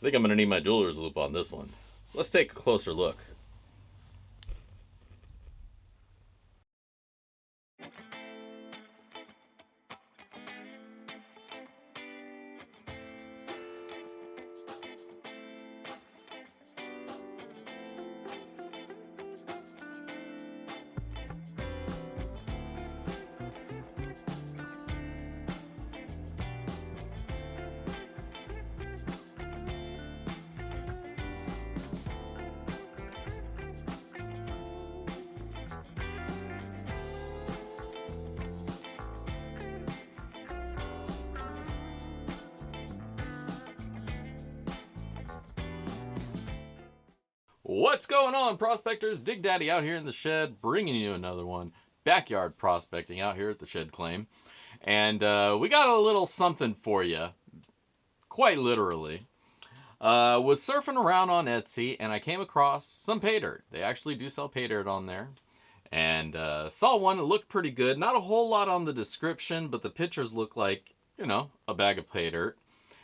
think I'm going to need my jeweler's loop on this one. Let's take a closer look. What's going on, prospectors? Dig Daddy out here in the shed, bringing you another one. Backyard prospecting out here at the Shed Claim. And we got a little something for you, quite literally. Was surfing around on Etsy, and I came across some Paydirt. They actually do sell Paydirt on there. And saw one that looked pretty good. Not a whole lot on the description, but the pictures look like, you know, a bag of Paydirt.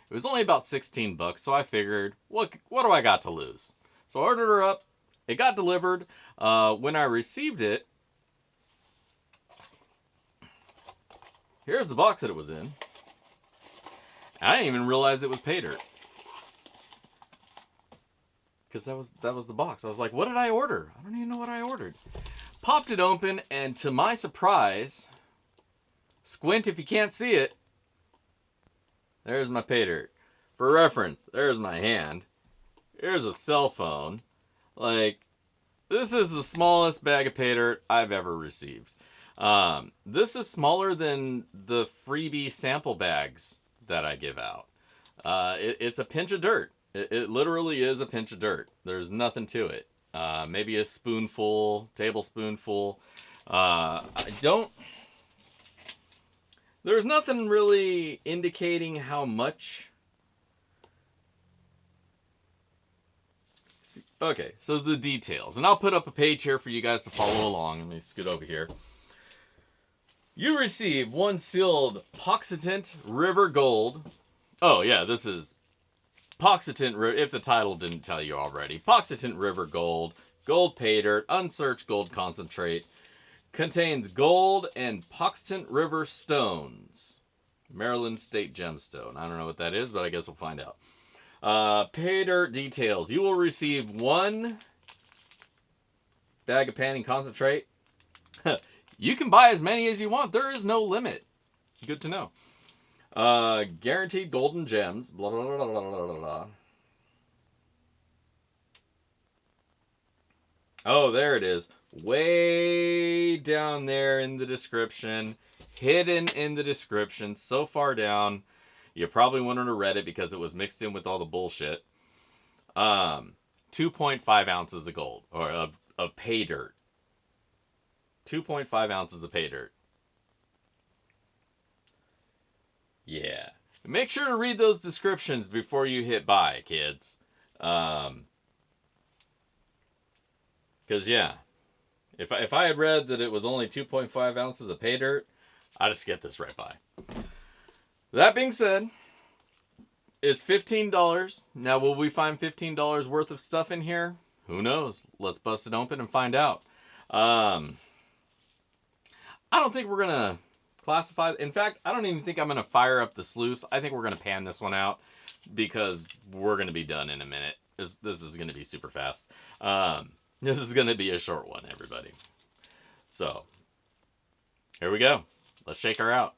It was only about 16 bucks, so I figured, what do I got to lose? So I ordered her up. It got delivered. When I received it, here's the box that it was in. I didn't even realize it was Paydirt, because that was the box. I was like, what did I order? I don't even know what I ordered. Popped it open, and to my surprise, squint if you can't see it, there's my Paydirt. For reference, there's my hand. Here's a cell phone. Like, this is the smallest bag of Paydirt I've ever received. This is smaller than the freebie sample bags that I give out. It's a pinch of dirt. It literally is a pinch of dirt. There's nothing to it. Maybe a spoonful, tablespoonful. There's nothing really indicating how much. Okay, so the details. And I'll put up a page here for you guys to follow along. Let me scoot over here. You receive one sealed Patuxant River Gold. Oh, yeah, this is Patuxant River, if the title didn't tell you already. Patuxant River Gold, gold Paydirt, unsearched gold concentrate. Contains gold and Patuxant River stones. Maryland State Gemstone. I don't know what that is, but I guess we'll find out. Paydirt details. You will receive one bag of panning concentrate. You can buy as many as you want. There is no limit. Good to know. Guaranteed golden gems. Blah, blah, blah, blah, blah, blah. Oh, there it is. Way down there in the description. Hidden in the description. So far down. You probably wouldn't have read it because it was mixed in with all the bullshit. 2.5 ounces of gold, or of Paydirt. 2.5 ounces of Paydirt. Yeah. Make sure to read those descriptions before you hit buy, kids. Because, yeah. If I had read that it was only 2.5 ounces of Paydirt, I'd just get this right by. That being said, it's $15. Now, will we find $15 worth of stuff in here? Who knows? Let's bust it open and find out. I don't think we're going to classify. In fact, I don't even think I'm going to fire up the sluice. I think we're going to pan this one out because we're going to be done in a minute. This is going to be super fast. This is going to be a short one, everybody. So, here we go. Let's shake her out.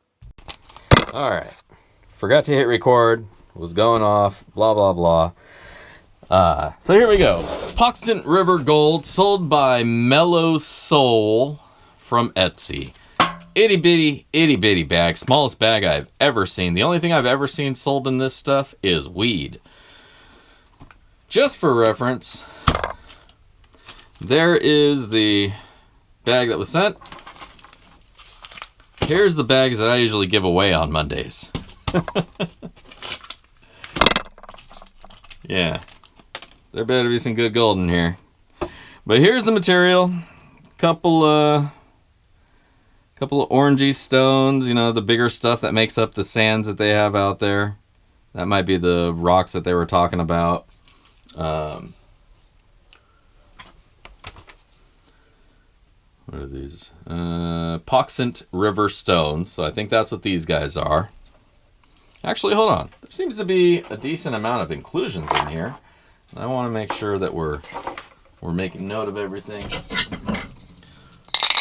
All right. Forgot to hit record. Was going off. Blah, blah, blah. So here we go. Patuxant River Gold, sold by Mellow Soul from Etsy. Itty bitty bag. Smallest bag I've ever seen. The only thing I've ever seen sold in this stuff is weed. Just for reference, there is the bag that was sent. Here's the bags that I usually give away on Mondays. Yeah. There better be some good gold in here. But here's the material. Couple of orangey stones, you know, the bigger stuff that makes up the sands that they have out there. That might be the rocks that they were talking about. What are these? Patuxant River Stones. So I think that's what these guys are. Actually, hold on. There seems to be a decent amount of inclusions in here. I want to make sure that we're making note of everything.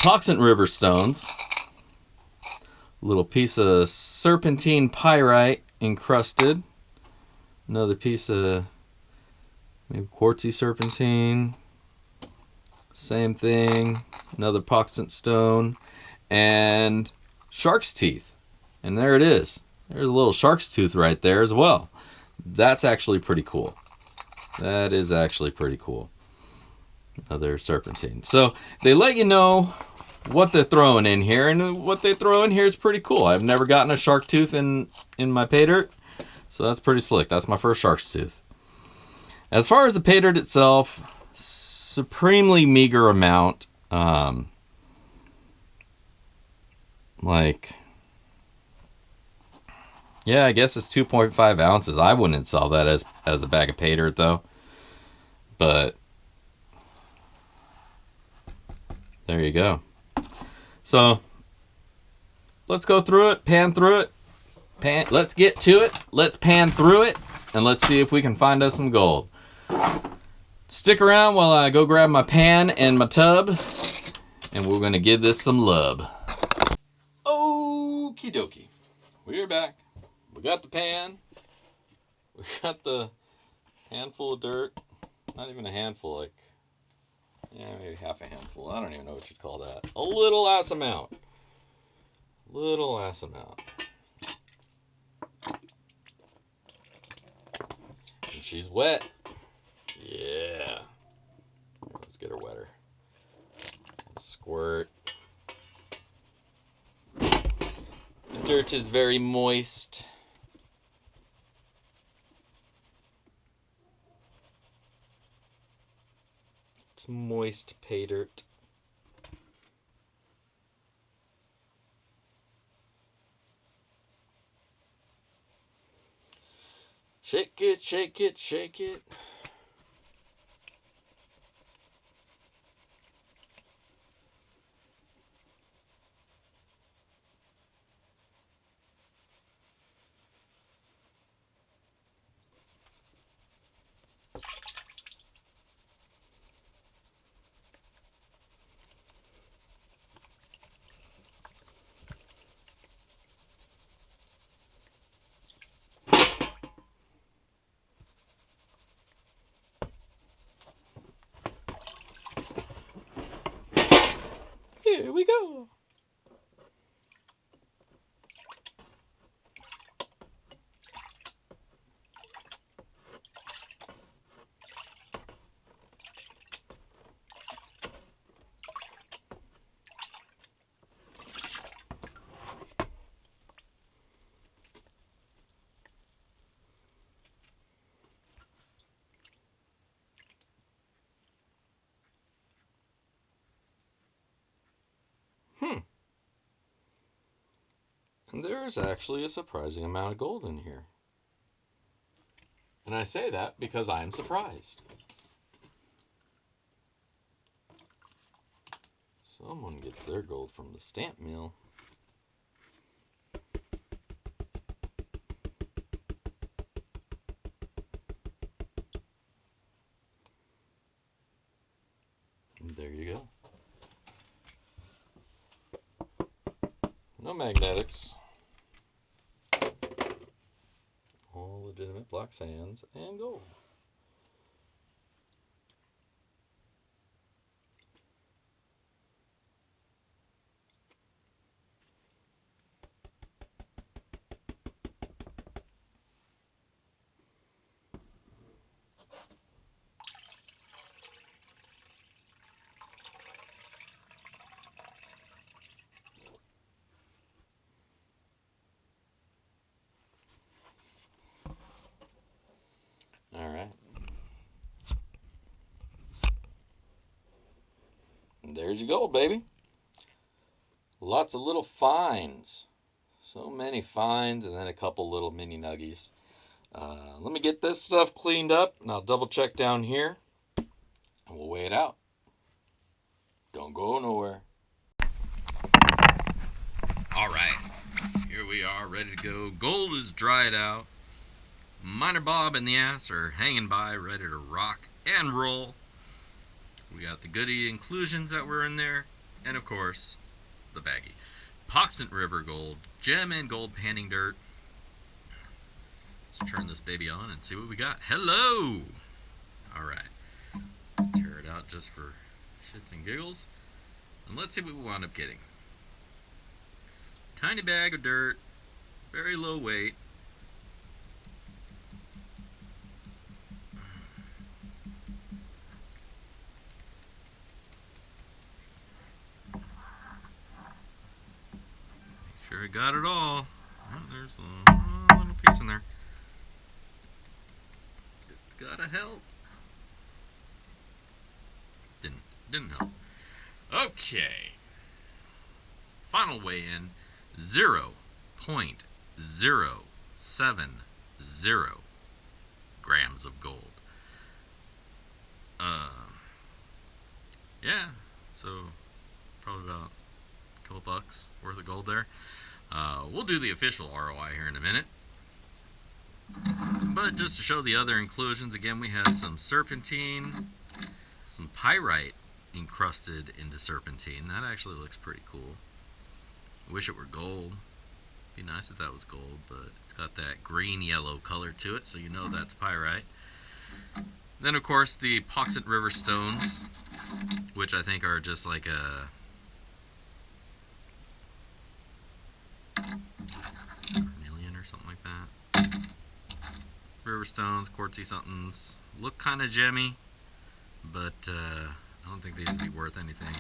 Patuxant River Stones. A little piece of serpentine pyrite encrusted. Another piece of maybe quartzy serpentine. Same thing. Another Patuxant stone. And shark's teeth. And there it is. There's a little shark's tooth right there as well. That's actually pretty cool. That is actually pretty cool. Another serpentine. So they let you know what they're throwing in here, and what they throw in here is pretty cool. I've never gotten a shark tooth in my Paydirt, so that's pretty slick. That's my first shark's tooth. As far as the Paydirt itself, supremely meager amount. Yeah, I guess it's 2.5 ounces. I wouldn't sell that as a bag of Paydirt though. But there you go. So let's go through it, pan through it. Let's get to it. Let's pan through it, and let's see if we can find us some gold. Stick around while I go grab my pan and my tub, and we're going to give this some love. Okie dokie. We're back. We got the pan. We got the handful of dirt. Not even a handful, like, yeah, maybe half a handful. I don't even know what you'd call that. A little ass amount. Little ass amount. And she's wet. Yeah. Let's get her wetter. Squirt. The dirt is very moist. It's moist Paydirt. Shake it, shake it, shake it. Here we go. And there's actually a surprising amount of gold in here. And I say that because I'm surprised. Someone gets their gold from the stamp mill. And there you go. No magnetics. All legitimate black sands and gold. All right. And there's your gold, baby. Lots of little finds. So many finds, and then a couple little mini nuggies. Let me get this stuff cleaned up, and I'll double check down here, and we'll weigh it out. Don't go nowhere. All right, here we are, ready to go. Gold is dried out. Minor Bob and the ass are hanging by, ready to rock and roll. We got the goodie inclusions that were in there, and of course, the baggie. Patuxant River Gold, gem and gold panning dirt. Let's turn this baby on and see what we got. Hello! Alright. Let's tear it out just for shits and giggles. And let's see what we wound up getting. Tiny bag of dirt. Very low weight. Make sure I got it all. Oh, there's a little piece in there. Gotta help. Didn't help. Okay. Final weigh-in 0.070 grams of gold. Yeah, so probably about a couple bucks worth of gold there. We'll do the official ROI here in a minute. But just to show the other inclusions, again, we had some serpentine, some pyrite encrusted into serpentine. That actually looks pretty cool. I wish it were gold. Be nice if that was gold, but it's got that green-yellow color to it, so you know that's pyrite. Then, of course, the Patuxant River stones, which I think are just like a vermilion or something like that. River stones, quartzy somethings, look kind of gemmy, but I don't think these would be worth anything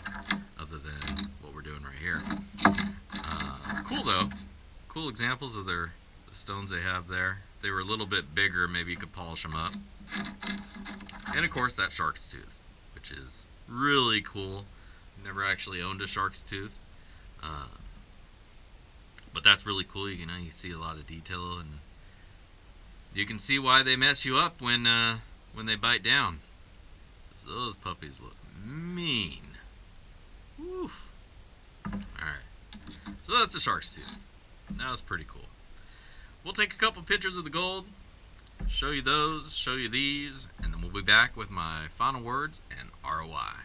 other than what we're doing right here. Cool though, cool examples of the stones they have there. If they were a little bit bigger, maybe you could polish them up. And of course that shark's tooth, which is really cool. Never actually owned a shark's tooth, but that's really cool. You know, you see a lot of detail, and you can see why they mess you up when they bite down. Those puppies look mean. Woof. Alright. So that's a shark's tooth. That was pretty cool. We'll take a couple pictures of the gold, show you those, show you these, and then we'll be back with my final words and ROI.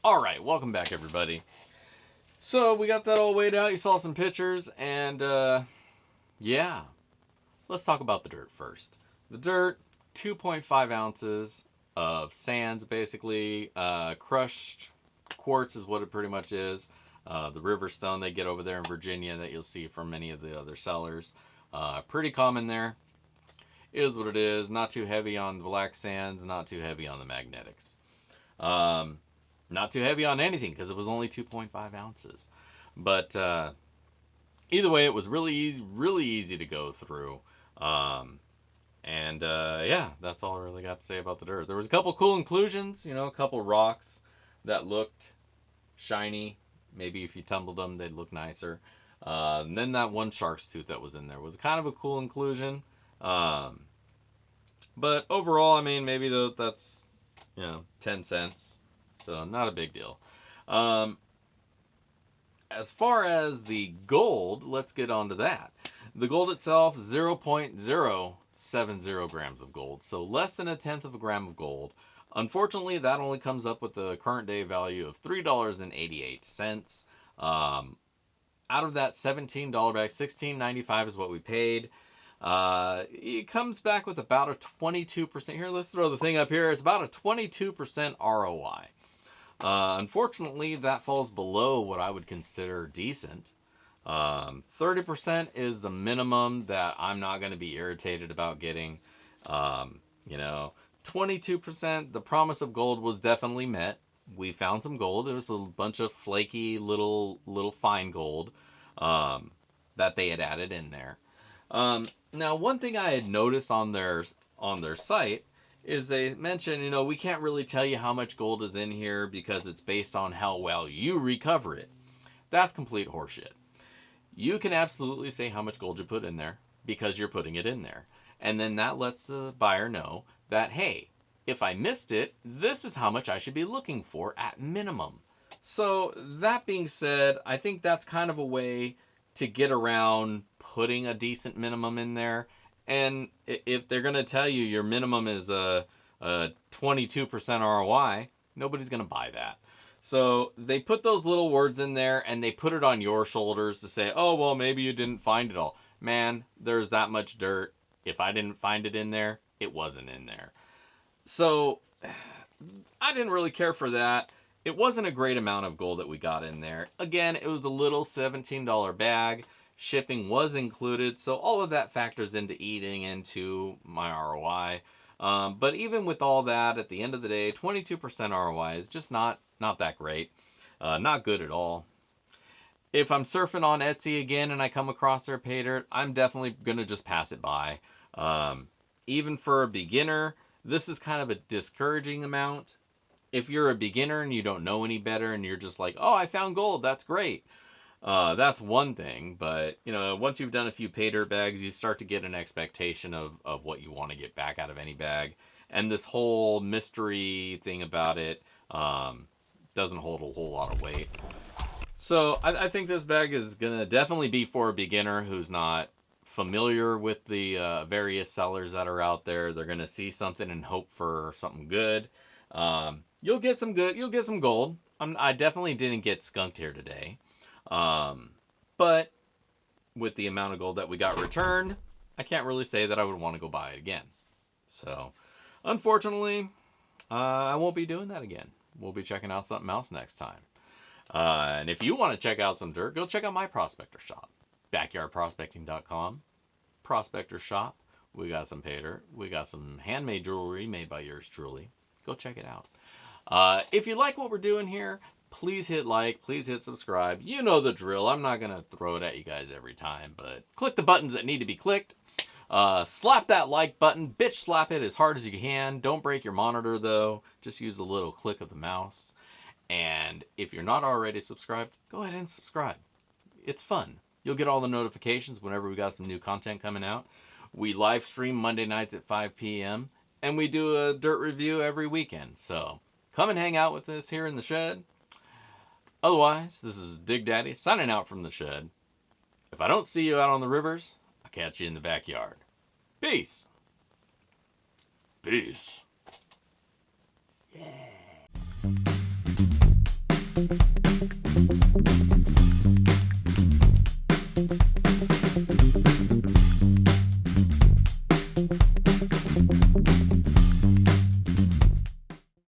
Alright, welcome back everybody. So we got that all weighed out, you saw some pictures, and yeah. Let's talk about the dirt first. The dirt, 2.5 ounces of sands basically. Crushed quartz is what it pretty much is. The river stone they get over there in Virginia that you'll see from many of the other sellers. Pretty common there. Is what it is. Not too heavy on the black sands, not too heavy on the magnetics. Not too heavy on anything because it was only 2.5 ounces. But either way, it was really easy to go through. Yeah, that's all I really got to say about the dirt. There was a couple cool inclusions, you know, a couple rocks that looked shiny. Maybe if you tumbled them, they'd look nicer. And then that one shark's tooth that was in there was kind of a cool inclusion. But overall, I mean, maybe that's, you know, 10 cents. So not a big deal. As far as the gold, let's get on to that. The gold itself, 0.070 grams of gold. So less than 1/10 of a gram of gold. Unfortunately, that only comes up with the current day value of $3.88. Out of that $17 bag, $16.95 is what we paid. It comes back with about a 22%. Here, let's throw the thing up here. It's about a 22% ROI. Unfortunately, that falls below what I would consider decent. 30% is the minimum that I'm not going to be irritated about getting. You know, 22%, the promise of gold was definitely met. we found some gold. It was a bunch of flaky little fine gold that they had added in there. Now, one thing I had noticed on their site is they mentioned, you know, we can't really tell you how much gold is in here because it's based on how well you recover it. That's complete horseshit. You can absolutely say how much gold you put in there because you're putting it in there. And then that lets the buyer know that, hey, if I missed it, this is how much I should be looking for at minimum. So that being said, I think that's kind of a way to get around putting a decent minimum in there. And if they're going to tell you your minimum is a 22% ROI, nobody's going to buy that. So they put those little words in there and they put it on your shoulders to say, oh, well, maybe you didn't find it all. Man, there's that much dirt. If I didn't find it in there, it wasn't in there. So I didn't really care for that. It wasn't a great amount of gold that we got in there. Again, it was a little $17 bag. Shipping was included. So all of that factors into eating into my ROI. But even with all that, at the end of the day, 22% ROI is just not that great. Not good at all. If I'm surfing on Etsy again and I come across their Paydirt, I'm definitely going to just pass it by. Even for a beginner, this is kind of a discouraging amount. If you're a beginner and you don't know any better and you're just like, oh, I found gold, that's great. That's one thing. But, you know, once you've done a few Paydirt bags, you start to get an expectation of what you want to get back out of any bag. And this whole mystery thing about it doesn't hold a whole lot of weight. So I think this bag is going to definitely be for a beginner who's not familiar with the various sellers that are out there. They're going to see something and hope for something good. You'll get some gold. I definitely didn't get skunked here today. But with the amount of gold that we got returned, I can't really say that I would want to go buy it again. So unfortunately, I won't be doing that again. We'll be checking out something else next time. And if you want to check out some dirt, go check out my prospector shop. Backyardprospecting.com. Prospector shop. We got some Paydirt. We got some handmade jewelry made by yours truly. Go check it out. If you like what we're doing here, please hit like. Please hit subscribe. You know the drill. I'm not going to throw it at you guys every time, but click the buttons that need to be clicked. Slap that like button. Bitch slap it as hard as you can. Don't break your monitor, though. Just use a little click of the mouse. And if you're not already subscribed, go ahead and subscribe. It's fun. You'll get all the notifications whenever we got some new content coming out. We live stream Monday nights at 5 p.m. And we do a dirt review every weekend. So come and hang out with us here in the shed. Otherwise, this is Dig Daddy signing out from the shed. If I don't see you out on the rivers, I'll catch you in the backyard. Peace. Peace. Yeah.